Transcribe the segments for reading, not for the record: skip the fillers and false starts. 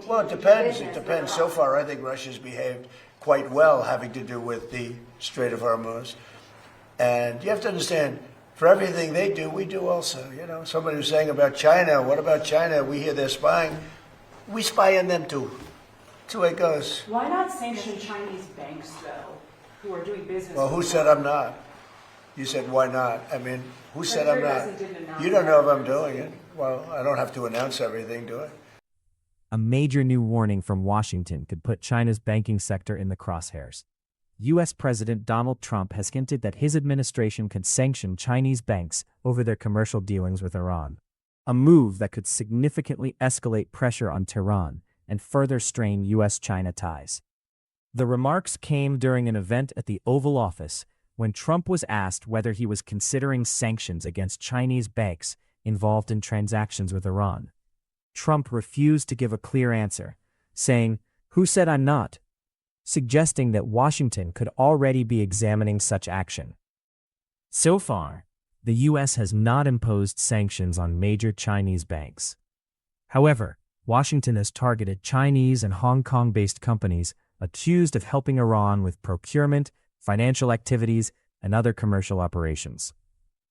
Well, it depends. It depends. So far, I think Russia's behaved quite well, having to do with the Strait of Hormuz. And you have to understand, for everything they do, we do also. You know, somebody was saying about China, what about China? We hear they're spying. We spy on them too. That's the way it goes. Why not sanction Chinese banks, though, who are doing business? Well, who said I'm not? You said, why not? I mean, who said I'm not? President You don't know if I'm doing it. Well, I don't have to announce everything, do I? A major new warning from Washington could put China's banking sector in the crosshairs. U.S. President Donald Trump has hinted that his administration could sanction Chinese banks over their commercial dealings with Iran, a move that could significantly escalate pressure on Tehran and further strain U.S.-China ties. The remarks came during an event at the Oval Office when Trump was asked whether he was considering sanctions against Chinese banks involved in transactions with Iran. Trump refused to give a clear answer, saying, "Who said I'm not?" suggesting that Washington could already be examining such action. So far, the U.S. has not imposed sanctions on major Chinese banks. However, Washington has targeted Chinese and Hong Kong-based companies accused of helping Iran with procurement, financial activities, and other commercial operations.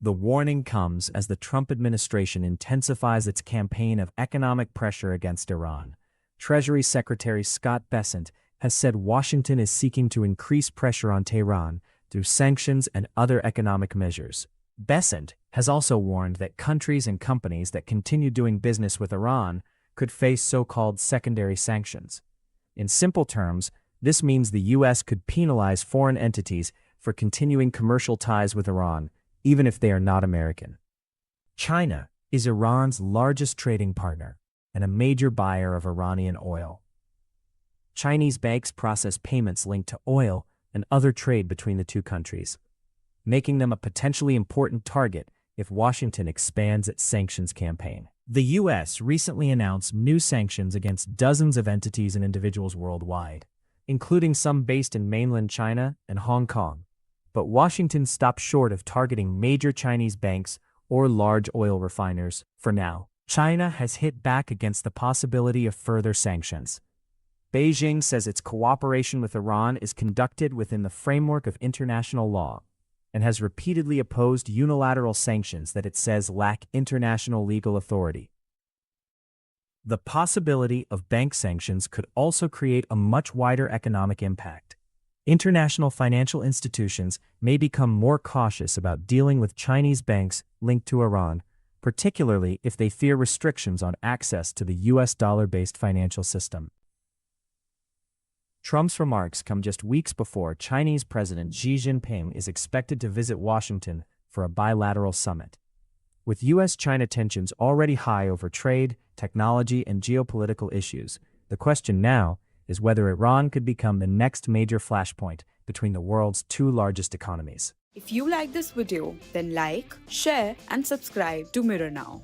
The warning comes as the Trump administration intensifies its campaign of economic pressure against Iran. Treasury Secretary Scott Bessent has said Washington is seeking to increase pressure on Tehran through sanctions and other economic measures. Bessent has also warned that countries and companies that continue doing business with Iran could face so-called secondary sanctions. In simple terms, this means the U.S. could penalize foreign entities for continuing commercial ties with Iran, even if they are not American. China is Iran's largest trading partner and a major buyer of Iranian oil. Chinese banks process payments linked to oil and other trade between the two countries, making them a potentially important target if Washington expands its sanctions campaign. The U.S. recently announced new sanctions against dozens of entities and individuals worldwide, including some based in mainland China and Hong Kong. But Washington stopped short of targeting major Chinese banks or large oil refiners for now. China has hit back against the possibility of further sanctions. Beijing says its cooperation with Iran is conducted within the framework of international law and has repeatedly opposed unilateral sanctions that it says lack international legal authority. The possibility of bank sanctions could also create a much wider economic impact. International financial institutions may become more cautious about dealing with Chinese banks linked to Iran, particularly if they fear restrictions on access to the U.S. dollar-based financial system. Trump's remarks come just weeks before Chinese President Xi Jinping is expected to visit Washington for a bilateral summit. With U.S.-China tensions already high over trade, technology, and geopolitical issues, the question now is whether Iran could become the next major flashpoint between the world's two largest economies. If you like this video, then like, share, and subscribe to Mirror Now.